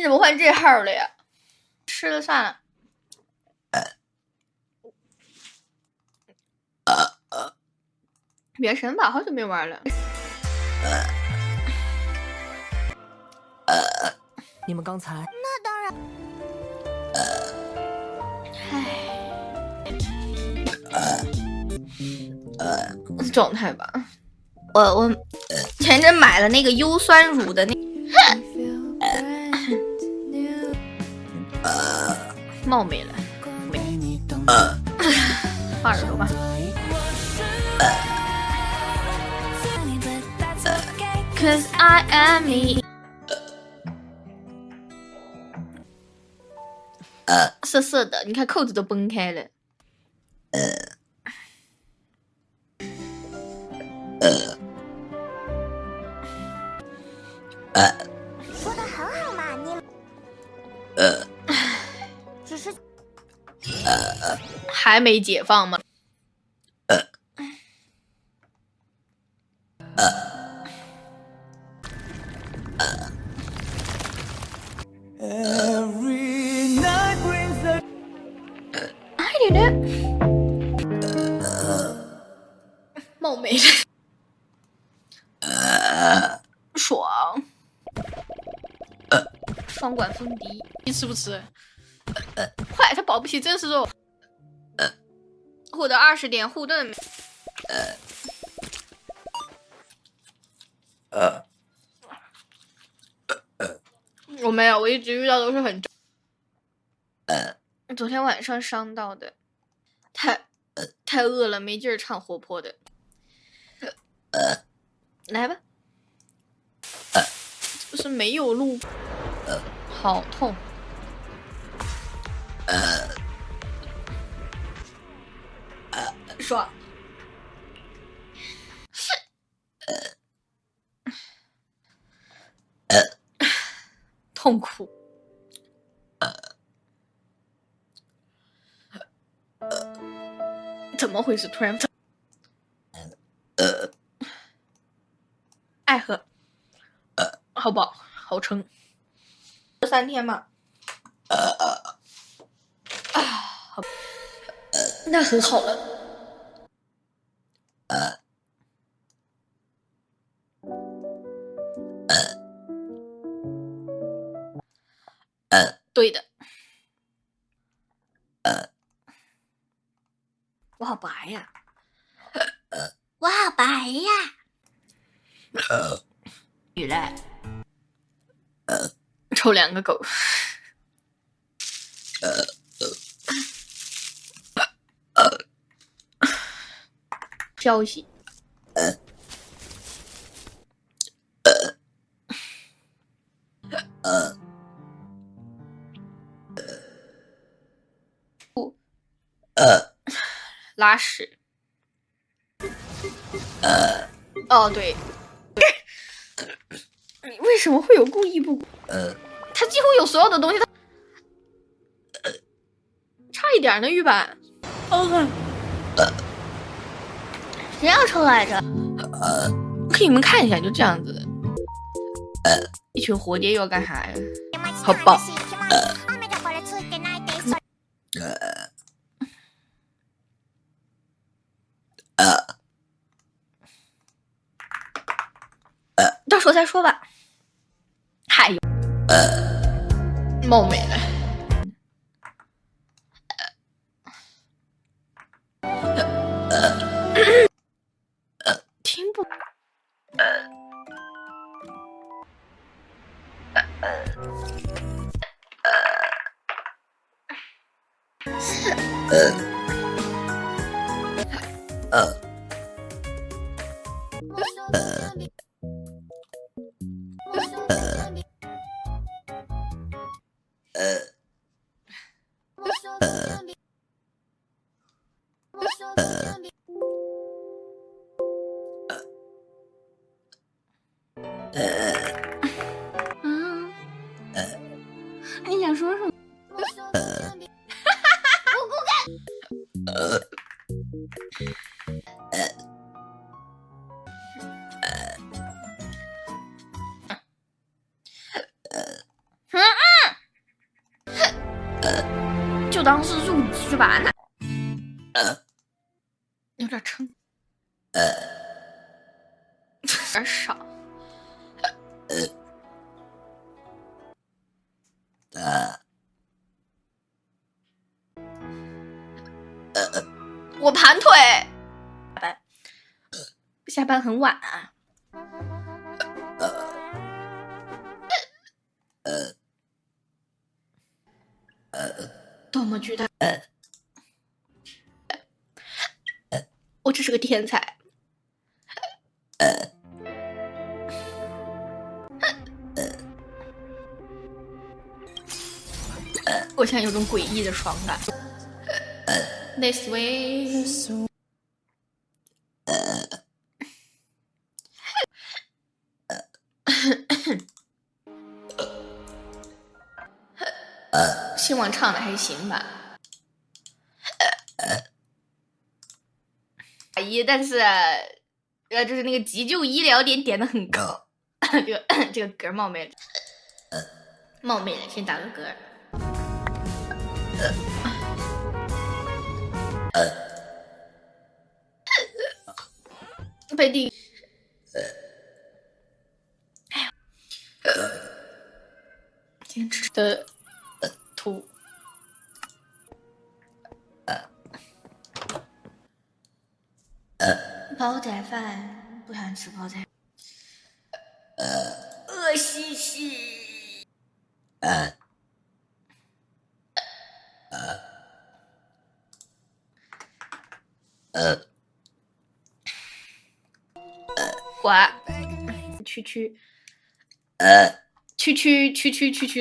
你怎么换这号了呀？吃了算了。原神吧，好久没玩了。你们刚才……那当然。状态吧。我前阵买了那个优酸乳的那，冒昧了，画耳朵吧。Cause I am me。涩涩的，你看扣子都崩开了。说的很好嘛，你。只是。还没解放吗？I did it。冒昧了。爽。双管封敌，你吃不吃？坏，他保不齐真是肉。获得20点护盾。我没有，我一直遇到都是很昨天晚上伤到的，太饿了，没劲儿唱活泼的。来吧。是不是没有路？好痛。爽。痛苦。怎么回事？突然爱喝。好饱，好撑。3天嘛。好，那很好了。对的。我好白呀。我好白呀。雨来。抽2个狗。消息。拉屎。哦，对。你为什么会有故意不？他几乎有所有的东西，差一点呢，玉板。谁要抽来着？给你们看一下，就这样子。一群活爹要干啥呀？好棒。到时候再说吧。还有。冒昧了。听不。你想说什么？我不敢。就当是入局吧，那有点撑，有点少。我盘腿。下班很晚啊。多么巨大！我只是个天才。我现在有种诡异的爽感。This way。希望唱的还行吧。但是就是那个急救医疗点的很高。这个嗝冒昧了，先打个嗝。被地。坚持的吐。煲仔饭不想吃煲仔。饿兮兮。呱。区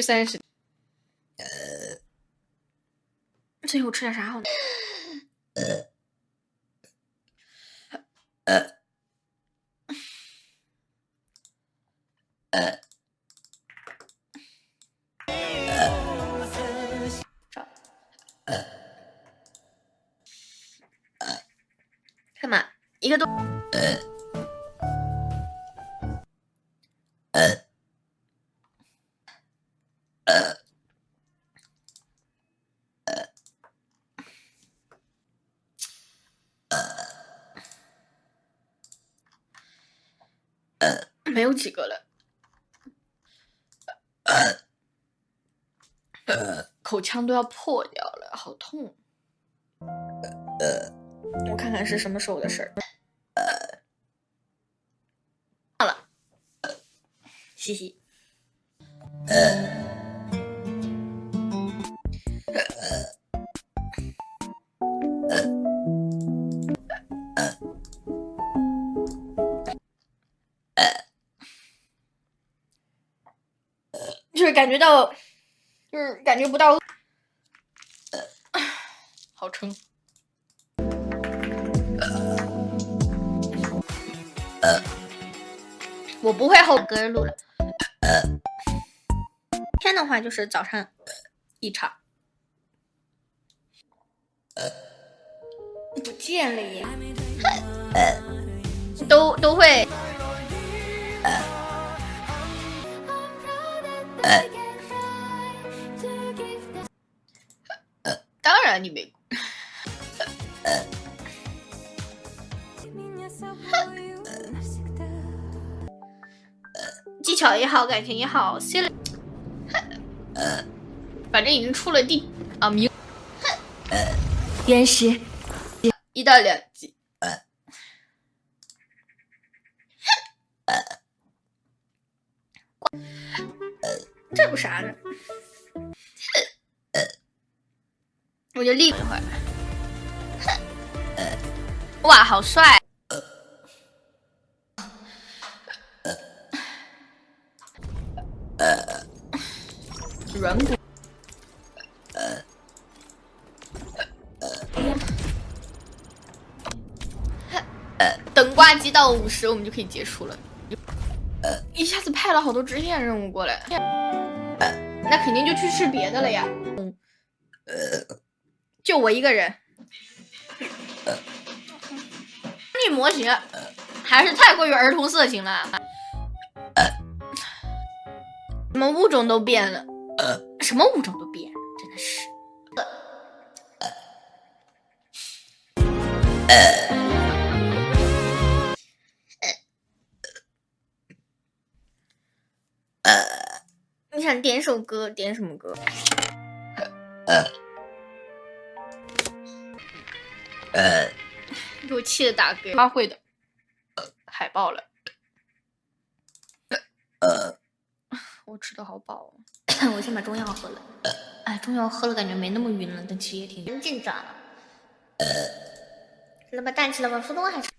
30。最后吃点啥好呢？干嘛？一个都。没有几个了。口腔都要破掉了，好痛。我看看是什么时候的事儿。好了，嘻嘻。就是感觉到，就是感觉不到。好撑。我不会后歌录了。天的话就是早上一场。不见了耶。都会。当然你没。技巧也好，感情也好，反正已经出了名。延时1到2集。这不啥呢？我就立一会儿。哇，好帅！软骨。等挂机到50，我们就可以结束了。一下子派了好多支线任务过来，那肯定就去吃别的了呀。就我一个人。这模型还是太过于儿童色情了。什么物种都变了，什么物种都变了，真的是。你想点首歌，点什么歌？给我气的打嗝。花卉的海报了。我吃的好饱、我先把中药喝了。哎，中药喝了感觉没那么晕了，但其实也挺进展了。吃了吧蛋，吃了吧，苏东还吃。